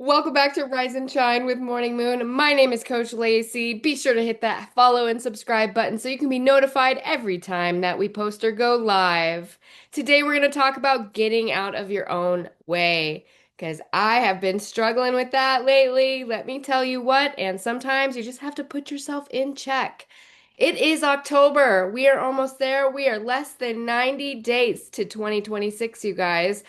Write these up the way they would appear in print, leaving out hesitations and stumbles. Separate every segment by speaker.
Speaker 1: Welcome back to Rise and Shine with Morning Moon. My name is Coach Lacy. Be sure to hit that follow and subscribe button so you can be notified every time that we post or go live. Today we're going to talk about getting out of your own way because I have been struggling with that lately. Let me tell you what, and sometimes you just have to put yourself in check. It is October. We are almost there. We are less than 90 days to 2026, you guys.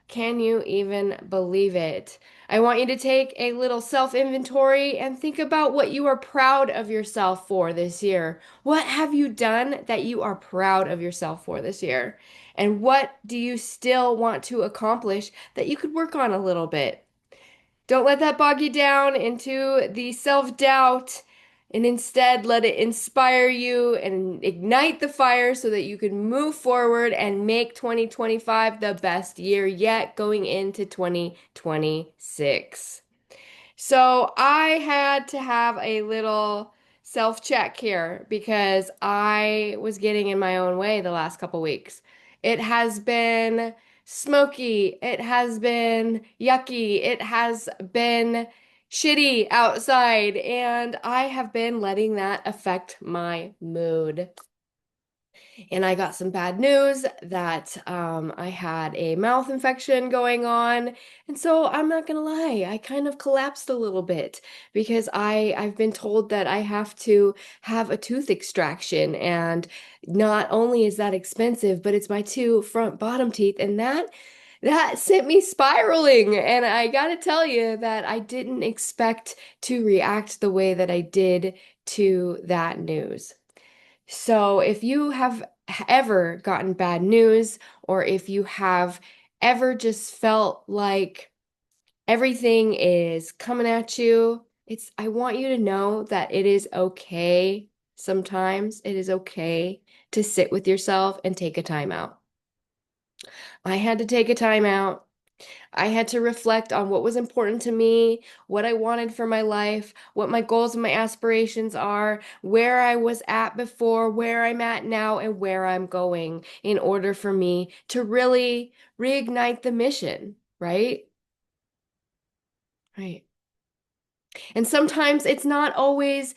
Speaker 1: Can you even believe it? I want you to take a little self-inventory and think about what you are proud of yourself for this year. What have you done that you are proud of yourself for this year? And what do you still want to accomplish that you could work on a little bit? Don't let that bog you down into the self-doubt, and instead let it inspire you and ignite the fire so that you can move forward and make 2025 the best year yet going into 2026. So I had to have a little self-check here because I was getting in my own way the last couple weeks. It has been smoky, it has been yucky, it has been shitty outside, and I have been letting that affect my mood. And I got some bad news that I had a mouth infection going on. And so I'm not gonna lie, I kind of collapsed a little bit because I've been told that I have to have a tooth extraction. And not only is that expensive, but it's my two front bottom teeth. And that sent me spiraling. And I gotta tell you that I didn't expect to react the way that I did to that news. So, if you have ever gotten bad news, or if you have ever just felt like everything is coming at you, I want you to know that it is okay. Sometimes it is okay to sit with yourself and take a time out. I had to take a time out. I had to reflect on what was important to me, what I wanted for my life, what my goals and my aspirations are, where I was at before, where I'm at now, and where I'm going in order for me to really reignite the mission, right? Right. And sometimes it's not always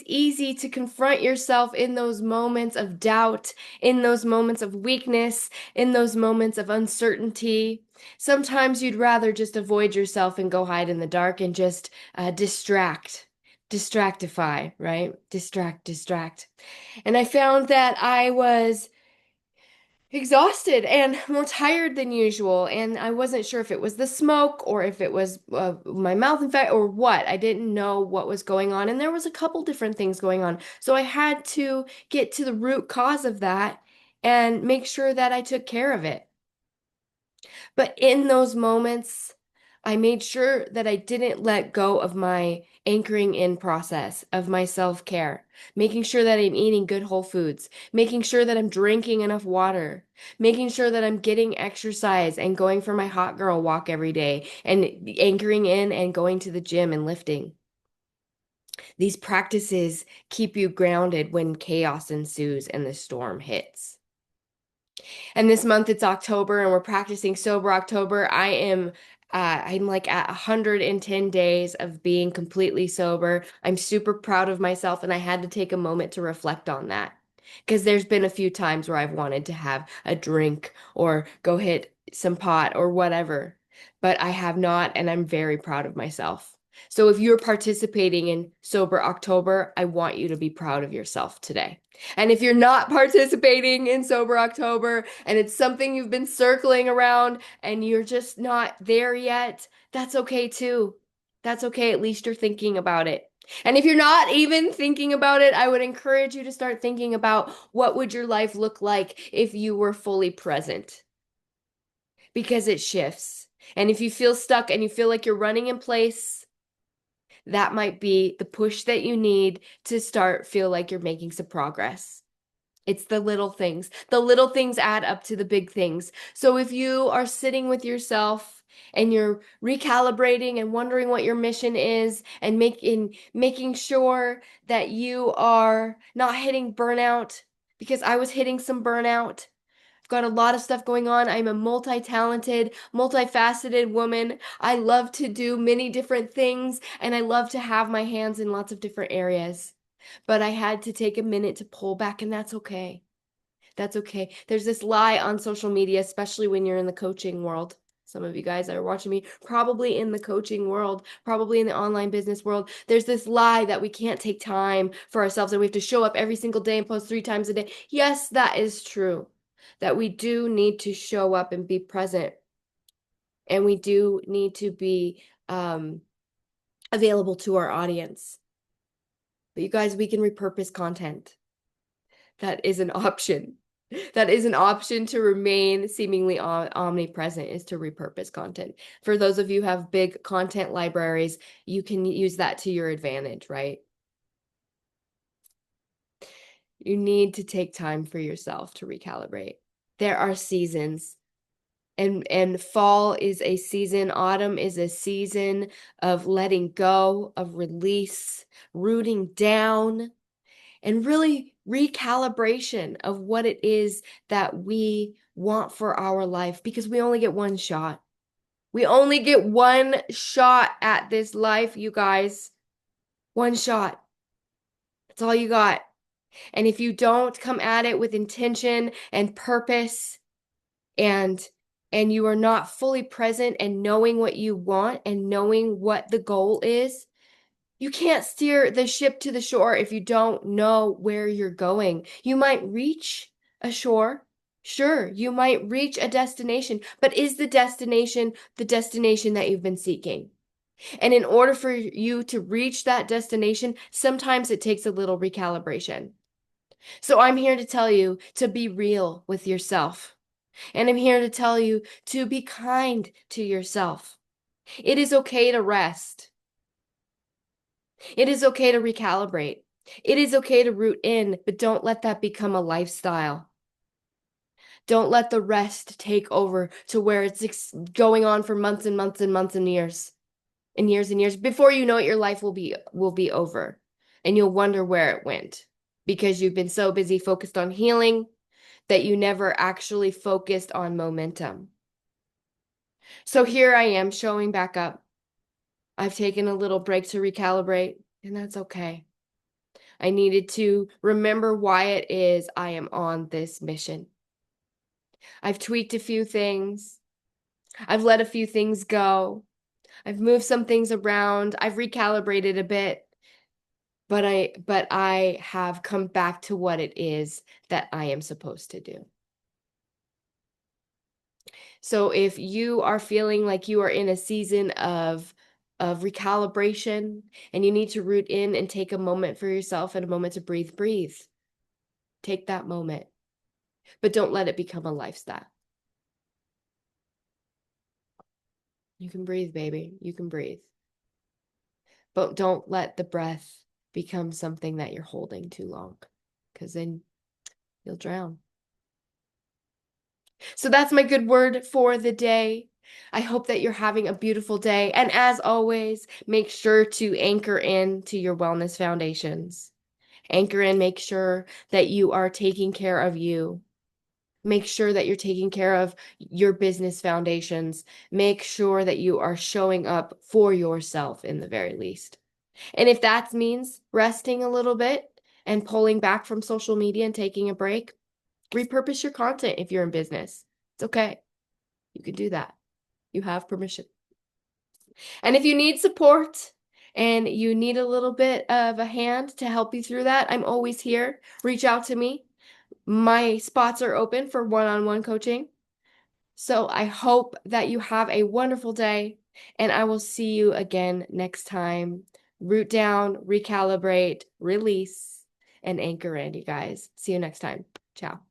Speaker 1: easy to confront yourself in those moments of doubt, in those moments of weakness, in those moments of uncertainty. Sometimes you'd rather just avoid yourself and go hide in the dark and just distractify, right? Distract. And I found that I was exhausted and more tired than usual. And I wasn't sure if it was the smoke or if it was my mouth infection or what. I didn't know what was going on. And there was a couple different things going on. So I had to get to the root cause of that and make sure that I took care of it. But in those moments, I made sure that I didn't let go of my anchoring in process of my self-care, making sure that I'm eating good whole foods, making sure that I'm drinking enough water, making sure that I'm getting exercise and going for my hot girl walk every day, and anchoring in and going to the gym and lifting. These practices keep you grounded when chaos ensues and the storm hits. And this month it's October and we're practicing sober October. I'm like at 110 days of being completely sober. I'm super proud of myself and I had to take a moment to reflect on that. Because there's been a few times where I've wanted to have a drink or go hit some pot or whatever, but I have not, and I'm very proud of myself. So if you're participating in Sober October, I want you to be proud of yourself today. And if you're not participating in Sober October and it's something you've been circling around and you're just not there yet, that's okay too. That's okay. At least you're thinking about it. And if you're not even thinking about it, I would encourage you to start thinking about what would your life look like if you were fully present, because it shifts. And if you feel stuck and you feel like you're running in place, that might be the push that you need to start feel like you're making some progress. It's the little things. The little things add up to the big things. So if you are sitting with yourself and you're recalibrating and wondering what your mission is and making sure that you are not hitting burnout, because I was hitting some burnout got a lot of stuff going on. I'm a multi-talented, multifaceted woman. I love to do many different things, and I love to have my hands in lots of different areas. But I had to take a minute to pull back, and that's okay. That's okay. There's this lie on social media, especially when you're in the coaching world. Some of you guys that are watching me, probably in the coaching world, probably in the online business world. There's this lie that we can't take time for ourselves and we have to show up every single day and post 3 times a day. Yes, that is true. That we do need to show up and be present. And we do need to be available to our audience. But you guys, we can repurpose content. That is an option. That is an option to remain seemingly omnipresent, is to repurpose content. For those of you who have big content libraries, you can use that to your advantage, right? You need to take time for yourself to recalibrate. There are seasons, and fall is a season, autumn is a season of letting go, of release, rooting down, and really recalibration of what it is that we want for our life, because we only get one shot. We only get one shot at this life, you guys. One shot. That's all you got. And if you don't come at it with intention and purpose, and you are not fully present and knowing what you want and knowing what the goal is, you can't steer the ship to the shore if you don't know where you're going. You might reach a shore. Sure, you might reach a destination, but is the destination that you've been seeking? And in order for you to reach that destination, sometimes it takes a little recalibration. So I'm here to tell you to be real with yourself. And I'm here to tell you to be kind to yourself. It is okay to rest. It is okay to recalibrate. It is okay to root in, but don't let that become a lifestyle. Don't let the rest take over to where it's going on for months and months and months and years and years and years. Before you know it, your life will be over, and you'll wonder where it went because you've been so busy focused on healing that you never actually focused on momentum. So here I am showing back up. I've taken a little break to recalibrate, and that's okay. I needed to remember why it is I am on this mission. I've tweaked a few things. I've let a few things go. I've moved some things around. I've recalibrated a bit, but I have come back to what it is that I am supposed to do. So if you are feeling like you are in a season of recalibration and you need to root in and take a moment for yourself and a moment to breathe. Take that moment, but don't let it become a lifestyle. You can breathe, baby. You can breathe. But don't let the breath become something that you're holding too long, because then you'll drown. So that's my good word for the day. I hope that you're having a beautiful day. And as always, make sure to anchor in to your wellness foundations. Anchor in, make sure that you are taking care of you. Make sure that you're taking care of your business foundations. Make sure that you are showing up for yourself in the very least. And if that means resting a little bit and pulling back from social media and taking a break, repurpose your content if you're in business. It's okay. You can do that. You have permission. And if you need support and you need a little bit of a hand to help you through that, I'm always here. Reach out to me. My spots are open for one-on-one coaching. So I hope that you have a wonderful day, and I will see you again next time. Root down, recalibrate, release, and anchor in, you guys. See you next time. Ciao.